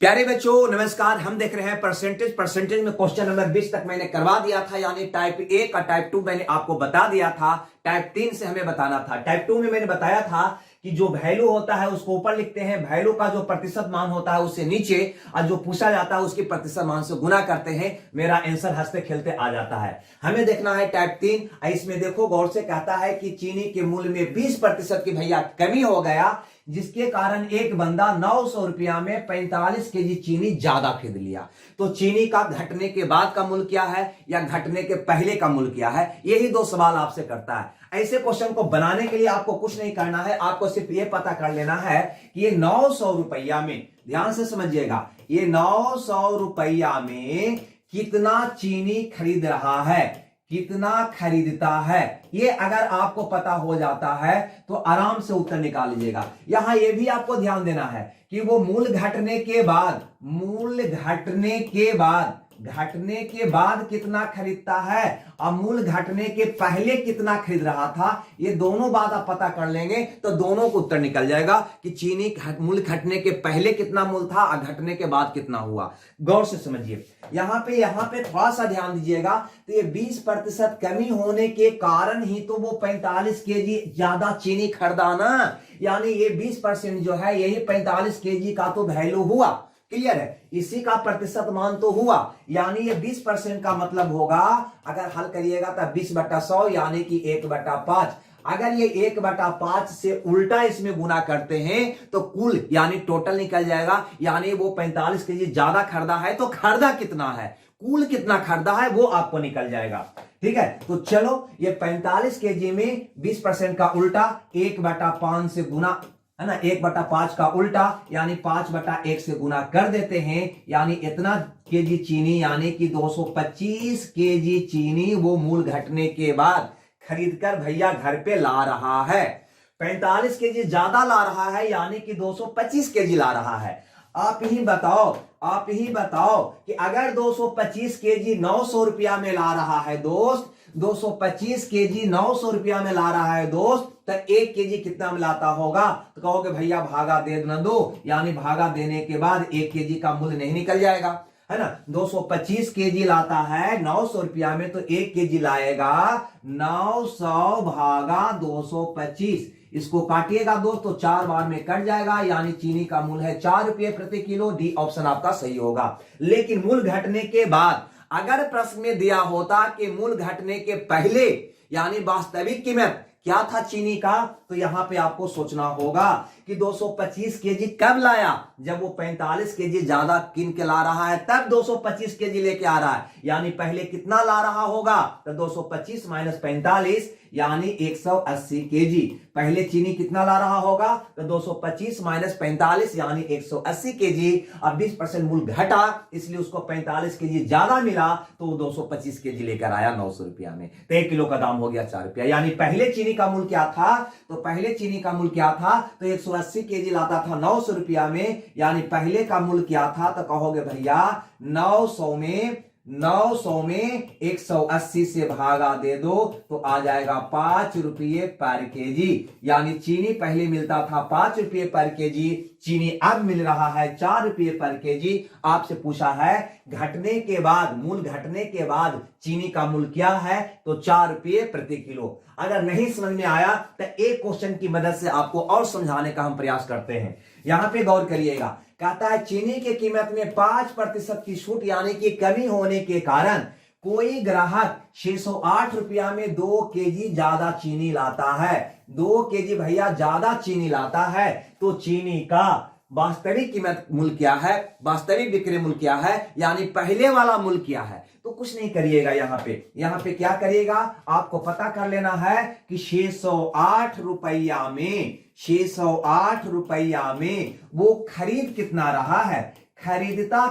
प्यारे बच्चों नमस्कार। हम देख रहे हैं परसेंटेज में क्वेश्चन नंबर 20 तक मैंने करवा दिया था, यानी टाइप ए का टाइप 2 मैंने आपको बता दिया था। टाइप 3 से हमें बताना था। टाइप 2 में मैंने बताया था कि जो वैल्यू होता है उसको ऊपर लिखते हैं, वैल्यू का जो प्रतिशत मान होता है उससे नीचे, और जो पूछा जाता है उसके प्रतिशत मान से गुना करते हैं। मेरा आंसर हंसते खेलते आ जाता है। हमें देखना है टाइप 3। इसमें देखो गौर से, कहता है कि चीनी के मूल्य में 20% की भैया कमी हो गया, जिसके कारण एक बंदा 900 रुपया में 45 केजी चीनी ज्यादा खरीद लिया। तो चीनी का घटने के बाद का मूल्य क्या है या घटने के पहले का मूल्य क्या है, यही दो सवाल आपसे करता है। ऐसे क्वेश्चन को बनाने के लिए आपको कुछ नहीं करना है, आपको सिर्फ ये पता कर लेना है कि ये 900 रुपया में, ध्यान से समझिएगा, ये 900 रुपया में कितना चीनी खरीद रहा है, कितना खरीदता है। ये अगर आपको पता हो जाता है तो आराम से उत्तर निकाल लीजिएगा। यहां यह भी आपको ध्यान देना है कि वो मूल्य घटने के बाद, घटने के बाद कितना खरीदता है और मूल्य घटने के पहले कितना खरीद रहा था। ये दोनों बात आप पता कर लेंगे तो दोनों को उत्तर निकल जाएगा कि चीनी मूल्य घटने के पहले कितना मूल्य था और घटने के बाद कितना हुआ। गौर से समझिए, यहां पे थोड़ा सा ध्यान दीजिएगा। तो ये 20% कमी होने के कारण ही तो वो 45 केजी ज्यादा चीनी खरीदा ना, यानी ये 20% जो है यही 45 केजी का तो वैल्यू हुआ। क्लियर है, इसी का प्रतिशत मान तो हुआ, यानी ये 20% का मतलब होगा, अगर हल करिएगा तो 20/100 यानी कि 1/5। अगर ये 1/5 से उल्टा इसमें गुना करते हैं तो कुल यानी टोटल निकल जाएगा, यानी वो 45 केजी ज्यादा खरीदा है तो खरीदा कितना है, कुल कितना खरीदा है वो आपको निकल जाएगा। ठीक है, तो चलो ये 45 केजी में 20% का उल्टा 1/5 से गुना है ना, 1/5 का उल्टा यानी 5/1 से गुना कर देते हैं, यानी इतना केजी चीनी यानी कि 225 केजी चीनी वो मूल्य घटने के बाद खरीदकर भैया घर पे ला रहा है। 45 केजी ज्यादा ला रहा है यानी कि 225 केजी ला रहा है। आप ही बताओ कि अगर 225 केजी 900 रुपया में ला रहा है दोस्त, 225 केजी 900 रुपया में ला रहा है दोस्त, तो 1 केजी कितना में लाता होगा। तो कहोगे भैया भागा दे न दो, यानी भागा देने के बाद 1 केजी का मूल्य नहीं निकल जाएगा, है ना। 225 केजी लाता है 900 रुपया में, तो 1 केजी लाएगा 900 भागा 225। इसको काटिएगा दोस्तों, 4 बार में कट जाएगा, यानी चीनी का मूल्य है 4 रुपये प्रति किलो। डी ऑप्शन आपका सही होगा। लेकिन मूल्य घटने के बाद अगर प्रश्न में दिया होता कि मूल्य घटने के पहले यानी वास्तविक कीमत क्या था चीनी का, तो यहां पे आपको सोचना होगा कि 225 केजी कब लाया, जब वो 45 केजी ज्यादा किन के ला रहा है तब 225 केजी लेके आ रहा है। यानी पहले कितना ला रहा होगा, तो 225 - 45 यानी 180 केजी। पहले चीनी कितना ला रहा होगा, तो 225 - 45 यानी 180 केजी। अब 20% मूल्य घटा, इसलिए उसको 45 केजी ज्यादा मिला, तो वो 225 केजी लेकर आया 900 रुपया में। तो 1 किलो का दाम हो गया 4 रुपया। यानी पहले चीनी का मूल्य क्या था, तो पहले चीनी का मूल्य क्या था, तो 180 केजी लाता था 900 रुपया में, यानी पहले का मूल्य क्या था, तो कहोगे भैया 900 में 180 से भागा दे दो तो आ जाएगा 5 रुपये पर केजी। यानी चीनी पहले मिलता था 5 रुपये पर केजी, चीनी अब मिल रहा है 4 रुपये पर केजी। आपसे पूछा है घटने के बाद, मूल्य घटने के बाद चीनी का मूल्य क्या है, तो 4 रुपये प्रति किलो। अगर नहीं समझ में आया तो एक क्वेश्चन की मदद से आपको और समझाने का हम प्रयास करते हैं। यहां पे गौर करिएगा, कहता है चीनी की कीमत में 5% की छूट यानी कि कमी होने के कारण कोई ग्राहक 608 रुपया में 2 केजी ज्यादा चीनी लाता है। 2 केजी भैया ज्यादा चीनी लाता है, तो चीनी का वास्तविक कीमत मूल्य क्या है, वास्तविक विक्रय मूल्य क्या है, यानी पहले वाला मूल्य क्या है। तो कुछ नहीं करिएगा, यहां पे क्या करिएगा, आपको पता कर लेना है कि 608 रुपया में वो खरीद कितना रहा है, खरीदता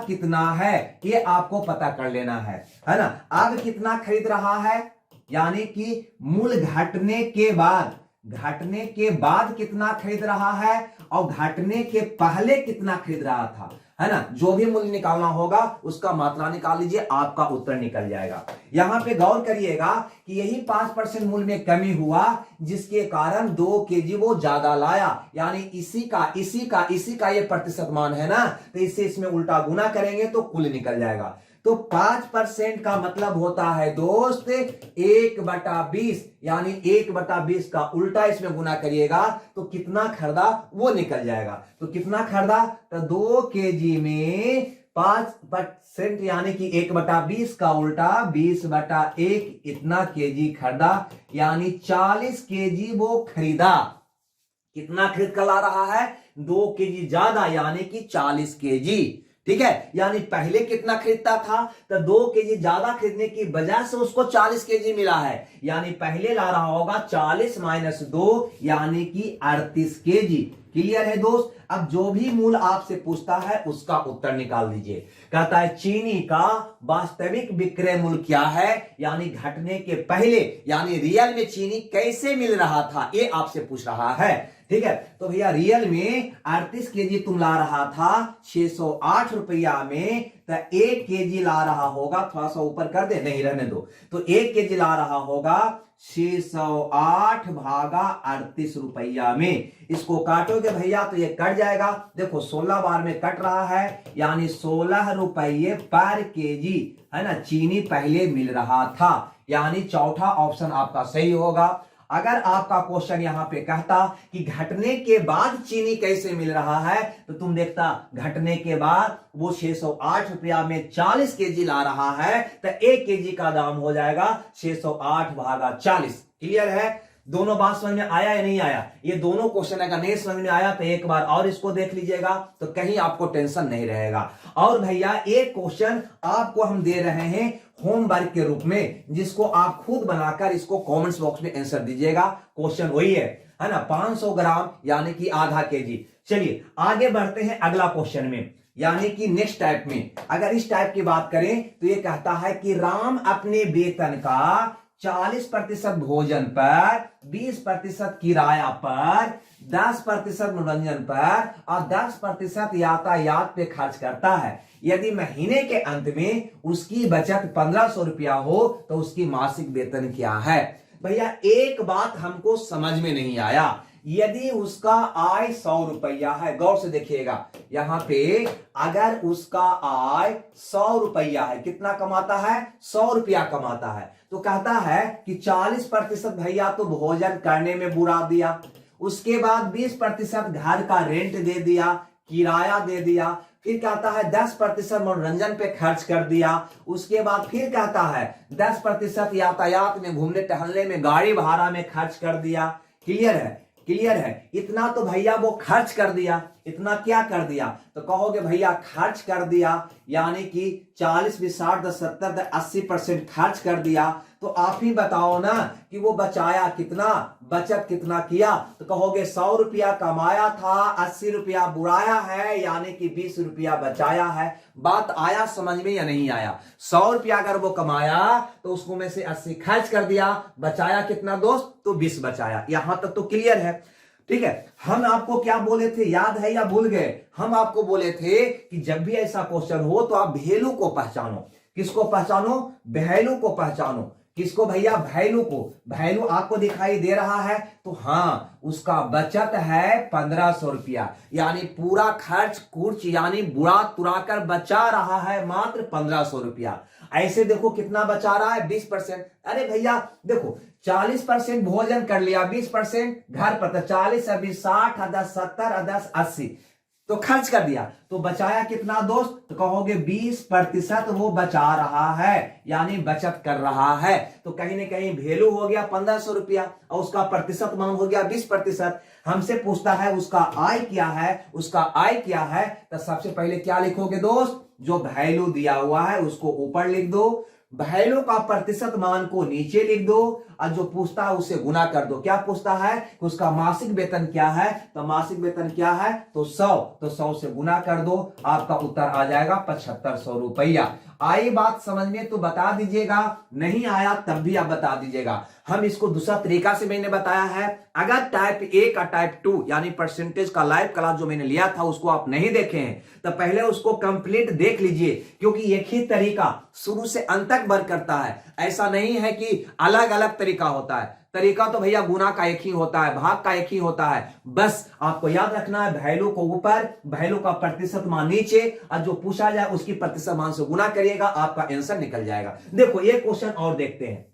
कितना है, ये आपको पता कर लेना है ना। अब कितना खरीद रहा है, यानी कि मूल्य घटने के बाद कितना खरीद रहा है और घटने के पहले कितना खरीद रहा था। है ना, जो भी मूल्य निकालना होगा उसका मात्रा निकाल लीजिए, आपका उत्तर निकल जाएगा। यहां पे गौर करिएगा कि यही 5% मूल्य में कमी हुआ जिसके कारण 2 केजी वो ज्यादा लाया, यानी इसी का ये प्रतिशत मान है ना, तो इसे इसमें उल्टा गुना करेंगे तो कुल निकल जाएगा। तो 5% का मतलब होता है दोस्त 1/20, यानी 1/20 का उल्टा इसमें गुना करिएगा तो कितना खरीदा वो निकल जाएगा। तो कितना खरीदा, तो 2 केजी में 5% यानी कि 1/20 का उल्टा 20/1 इतना केजी खरीदा, यानी 40 केजी वो खरीदा। कितना खरीद कर ला रहा है, 2 केजी ज्यादा यानी कि 40 केजी। ठीक है, यानी पहले कितना खरीदता था, तो 2 केजी ज्यादा खरीदने की वजह से उसको 40 केजी मिला है, यानी पहले ला रहा होगा 40 - 2 यानी कि 38 केजी। क्लियर है दोस्त। अब जो भी मूल आपसे पूछता है उसका उत्तर निकाल दीजिए। कहता है चीनी का वास्तविक विक्रय मूल्य क्या है, यानी घटने के पहले, यानी रियल में चीनी कैसे मिल रहा था, ये आपसे पूछ रहा है। ठीक है, तो भैया रियल में 38 केजी तुम ला रहा था 608 रुपया में, तो 1 केजी ला रहा होगा, थोड़ा सा ऊपर कर दे, नहीं रहने दो, तो 1 केजी ला रहा होगा 608 भागा 38 रुपया में। इसको काटोगे भैया तो ये कट जाएगा, देखो 16 बार में कट रहा है, यानी 16 रुपये पर केजी, है ना, चीनी पहले मिल रहा था, यानी चौथा ऑप्शन आपका सही होगा। अगर आपका क्वेश्चन यहां पे कहता कि घटने के बाद चीनी कैसे मिल रहा है, तो तुम देखता घटने के बाद वो 608 रुपया में 40 केजी ला रहा है, तो 1 केजी का दाम हो जाएगा 608 भागा 40। क्लियर है, दोनों बात समझ में आया या नहीं आया? ये दोनों क्वेश्चन अगर नहीं समझ में आया तो एक बार और इसको देख लीजिएगा, तो कहीं आपको टेंशन नहीं रहेगा। और भैया एक क्वेश्चन आपको हम दे रहे हैं होमवर्क के रूप में, जिसको आप खुद बनाकर इसको कमेंट्स बॉक्स में आंसर दीजिएगा। क्वेश्चन वही है ना, 500 ग्राम यानी कि आधा केजी। चलिए आगे बढ़ते हैं अगला क्वेश्चन में, यानी कि नेक्स्ट टाइप में। अगर इस टाइप की बात करें तो ये कहता है कि राम अपने वेतन का 40% भोजन पर, 20% किराया पर, 10% मनोरंजन पर और 10% यातायात पे खर्च करता है। यदि महीने के अंत में उसकी बचत 1500 रुपया हो तो उसकी मासिक वेतन क्या है? भैया एक बात हमको समझ में नहीं आया, यदि उसका आय 100 रुपया है, गौर से देखिएगा यहां पे, अगर उसका आय 100 रुपया है, कितना कमाता है? 100 रुपया कमाता है, तो कहता है कि 40% भैया तो भोजन करने में बुरा दिया, उसके बाद 20% घर का रेंट दे दिया, किराया दे दिया, फिर कहता है 10% मनोरंजन पे खर्च कर दिया, उसके बाद फिर कहता है 10% यातायात में, घूमने टहलने में, गाड़ी भाड़ा में खर्च कर दिया। क्लियर है, क्लियर है। इतना तो भैया वो खर्च कर दिया, इतना क्या कर दिया, तो कहोगे भैया खर्च कर दिया यानी कि 40 20 60 70 80% खर्च कर दिया, तो आप ही बताओ ना कि वो बचाया कितना, बचत कितना किया, तो कहोगे 100 रुपया कमाया था, 80 रुपया बुराया है, यानी कि 20 रुपया बचाया है। बात आया समझ में या नहीं आया? 100 रुपया अगर वो कमाया तो उसको में से 80 खर्च कर दिया, बचाया कितना दोस्त, तो 20 बचाया। यहां तक तो क्लियर है। ठीक है, हम आपको क्या बोले थे, याद है या भूल गए? हम आपको बोले थे कि जब भी ऐसा क्वेश्चन हो तो आप वैल्यू को पहचानो। किसको पहचानो? वैल्यू को पहचानो। किसको भैया? वैल्यू को। वैल्यू आपको दिखाई दे रहा है तो हाँ, उसका बचत है 1500 रुपया, यानी पूरा खर्च कुर्च यानी बुरा तुरा कर बचा रहा है मात्र 1500 रुपया। ऐसे देखो कितना बचा रहा है, 20%। अरे भैया देखो 40% भोजन कर लिया, 20% घर पर, तो 40 20 60 10 70 10 80 तो खर्च कर दिया, तो बचाया कितना दोस्त, तो कहोगे 20% वो बचा रहा है, यानी बचत कर रहा है। तो कहीं ना कहीं वैल्यू हो गया 1500 रुपया और उसका प्रतिशत मान हो गया 20%। हमसे पूछता है उसका आय क्या है, उसका आय क्या है, तो सबसे पहले क्या लिखोगे दोस्त, जो वैल्यू दिया हुआ है उसको ऊपर लिख दो, वैल्यू का प्रतिशत मान को नीचे लिख दो, और जो पूछता है उससे गुना कर दो। क्या पूछता है कि उसका मासिक वेतन क्या है, तो मासिक वेतन क्या है, तो 100, तो 100 से गुना कर दो, आपका उत्तर आ जाएगा 7500 रुपया। आई बात समझ में तो बता दीजिएगा, नहीं आया तब भी आप बता दीजिएगा। हम इसको दूसरा तरीका से मैंने बताया है। अगर टाइप ए का टाइप 2 यानी परसेंटेज का लाइव क्लास जो मैंने लिया था उसको आप नहीं देखे हैं तो पहले उसको कंप्लीट देख लीजिए, क्योंकि एक ही तरीका शुरू से अंत तक वर्क करता है। ऐसा नहीं है कि अलग अलग तरीका होता है। तरीका तो भैया गुना का एक ही होता है, भाग का एक ही होता है। बस आपको याद रखना है वैल्यू को ऊपर, वैल्यू का प्रतिशत मान नीचे, और जो पूछा जाए उसकी प्रतिशत मान से गुना करिएगा, आपका आंसर निकल जाएगा। देखो ये क्वेश्चन और देखते हैं।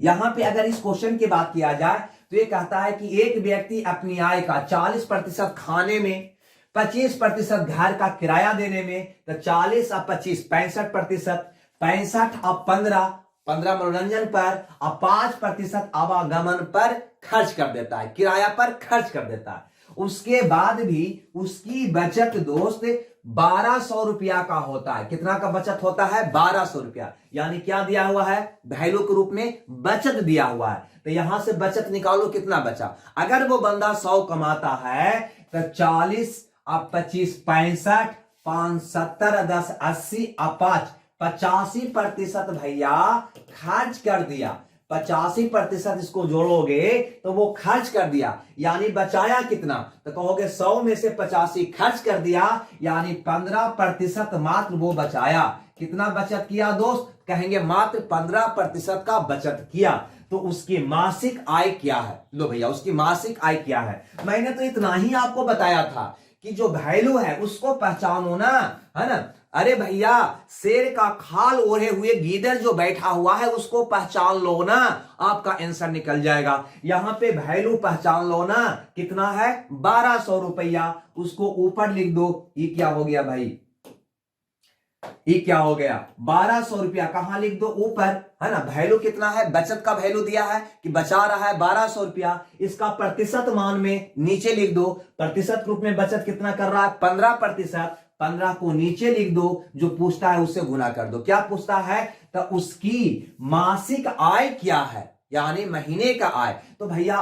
यहां पे अगर इस क्वेश्चन की बात किया जाए तो ये कहता है कि एक व्यक्ति अपनी आय का 40% खाने में, 25% घर का किराया देने में, तो 40 और 25 65%, 65 और 15 मनोरंजन पर और 5% आवागमन पर खर्च कर देता है, किराया पर खर्च कर देता है। उसके बाद भी उसकी बचत दोस्त 1200 रुपया का होता है। कितना का बचत होता है? 1200 रुपया। यानी क्या दिया हुआ है? वैल्यू के रूप में बचत दिया हुआ है। तो यहां से बचत निकालो, कितना बचा। अगर वो बंदा 100 कमाता है तो 40 और 25 65, 5 70 10 80 और 5 85% भैया खर्च कर दिया। 85% इसको जोड़ोगे तो वो खर्च कर दिया, यानी बचाया कितना? तो कहोगे 100 में से 85 खर्च कर दिया, यानी 15% मात्र वो बचाया। कितना बचत किया दोस्त? कहेंगे मात्र 15% का बचत किया। तो उसकी मासिक आय क्या है? लो भैया उसकी मासिक आय क्या है? मैंने तो इतना ही आपको बताया था कि जो वैल्यू है उसको पहचानो ना, है ना। अरे भैया शेर का खाल ओढ़े हुए गीदड़ जो बैठा हुआ है उसको पहचान लो ना, आपका आंसर निकल जाएगा। यहां पे वैल्यू पहचान लो ना, कितना है? 1200 रुपया। उसको ऊपर लिख दो। ये क्या हो गया भाई? ये क्या हो गया? 1200 रुपया कहां लिख दो? ऊपर, है ना। वैल्यू कितना है? बचत का वैल्यू दिया है कि बचा रहा है 1200 रुपया। इसका प्रतिशत मान में नीचे लिख दो। प्रतिशत रूप में बचत कितना कर रहा है? 15%। 15 को नीचे लिख दो। जो पूछता है उससे गुना कर दो। क्या पूछता है? तो उसकी मासिक आय क्या है, यानी महीने का आय। तो भैया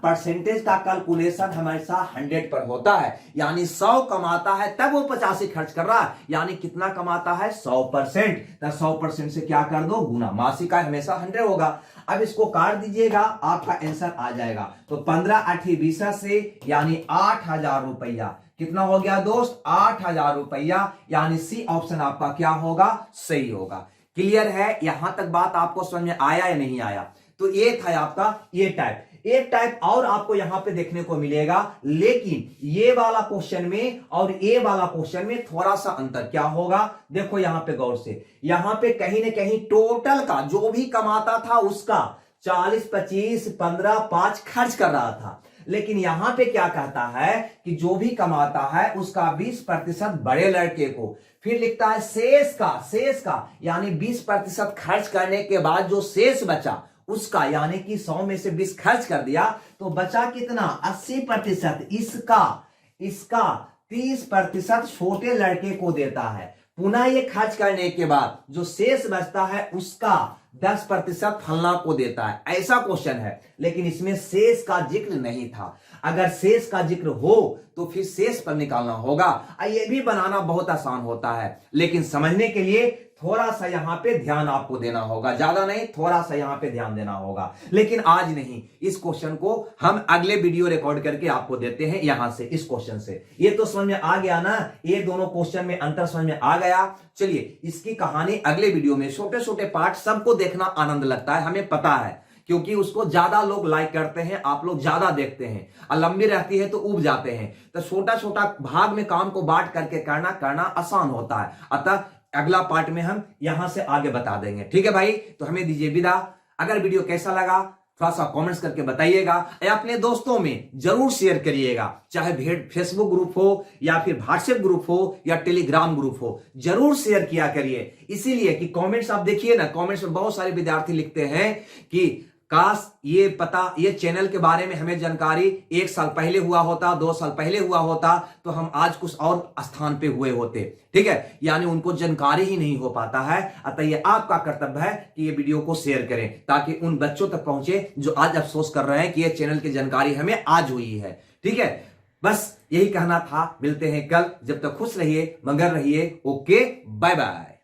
परसेंटेज का कैलकुलेशन हमेशा 100 पर होता है, यानी 100 कमाता है तब वो 85 खर्च कर रहा है, यानी कितना कमाता है? 100%। तो 100% से क्या कर दो? गुना। मासिक आय हमेशा 100 होगा। अब इसको काट दीजिएगा, आपका आंसर आ जाएगा। तो 15 8 20 से यानी 8000 रुपया। कितना हो गया दोस्त? 8000 रुपया। यानी सी ऑप्शन आपका क्या होगा? सही होगा। क्लियर है? यहां तक बात आपको समझ में आया या नहीं आया? तो ये था आपका ये टाइप। एक टाइप और आपको यहां पे देखने को मिलेगा, लेकिन ये वाला क्वेश्चन में और ये वाला क्वेश्चन में थोड़ा सा अंतर क्या होगा? देखो यहां पे गौर से, यहां पे कहीं ना कहीं टोटल का जो भी कमाता था उसका 40 25 15 5 खर्च कर रहा था। लेकिन यहां पे क्या कहता है कि जो भी कमाता है उसका 20% बड़े लड़के को, फिर लिखता है शेष का यानी 20% खर्च करने के बाद जो शेष बचा उसका, यानी कि 100 में से 20 खर्च कर दिया तो बचा कितना? 80%। इसका 30% छोटे लड़के को देता है। पुनः ये खर्च करने के बाद जो शेष बचता है उसका 10% फलना को देता है। ऐसा क्वेश्चन है, लेकिन इसमें शेष का जिक्र नहीं था। अगर शेष का जिक्र हो तो फिर शेष पर निकालना होगा। ये भी बनाना बहुत आसान होता है, लेकिन समझने के लिए थोड़ा सा यहां पे ध्यान आपको देना होगा, ज्यादा नहीं, थोड़ा सा यहां पे ध्यान देना होगा। लेकिन आज नहीं, इस क्वेश्चन को हम अगले वीडियो रिकॉर्ड करके आपको देते हैं यहां से, इस क्वेश्चन से। ये तो समझ में आ गया ना, ये दोनों क्वेश्चन में अंतर समझ में आ गया। चलिए इसकी कहानी अगले वीडियो में, छोटे छोटे पार्ट सबको देखना आनंद लगता है, हमें पता है, क्योंकि उसको ज्यादा लोग लाइक करते हैं, आप लोग ज्यादा देखते हैं, और लंबी रहती है तो उब जाते हैं। तो छोटा छोटा भाग में काम को बांट करके करना आसान होता है। अतः अगला पार्ट में हम यहां से आगे बता देंगे। ठीक है भाई, तो हमें दीजिए विदा। अगर वीडियो कैसा लगा थोड़ा सा कमेंट्स करके बताइएगा, या अपने दोस्तों में जरूर शेयर करिएगा, चाहे फेसबुक ग्रुप हो या फिर व्हाट्सएप ग्रुप हो या टेलीग्राम ग्रुप हो, जरूर शेयर किया करिए। इसीलिए कि कमेंट्स आप देखिए ना, कमेंट्स में बहुत सारे विद्यार्थी लिखते हैं कि काश ये चैनल के बारे में हमें जानकारी 1 साल पहले हुआ होता, 2 साल पहले हुआ होता, तो हम आज कुछ और स्थान पे हुए होते। ठीक है, यानी उनको जानकारी ही नहीं हो पाता है। अतः ये आपका कर्तव्य है कि ये वीडियो को शेयर करें, ताकि उन बच्चों तक पहुंचे जो आज अफसोस कर रहे हैं कि ये चैनल की जानकारी हमें आज हुई है। ठीक है, बस यही कहना था। मिलते हैं कल, जब तक खुश रहिए, मगर रहिए। Okay, bye bye.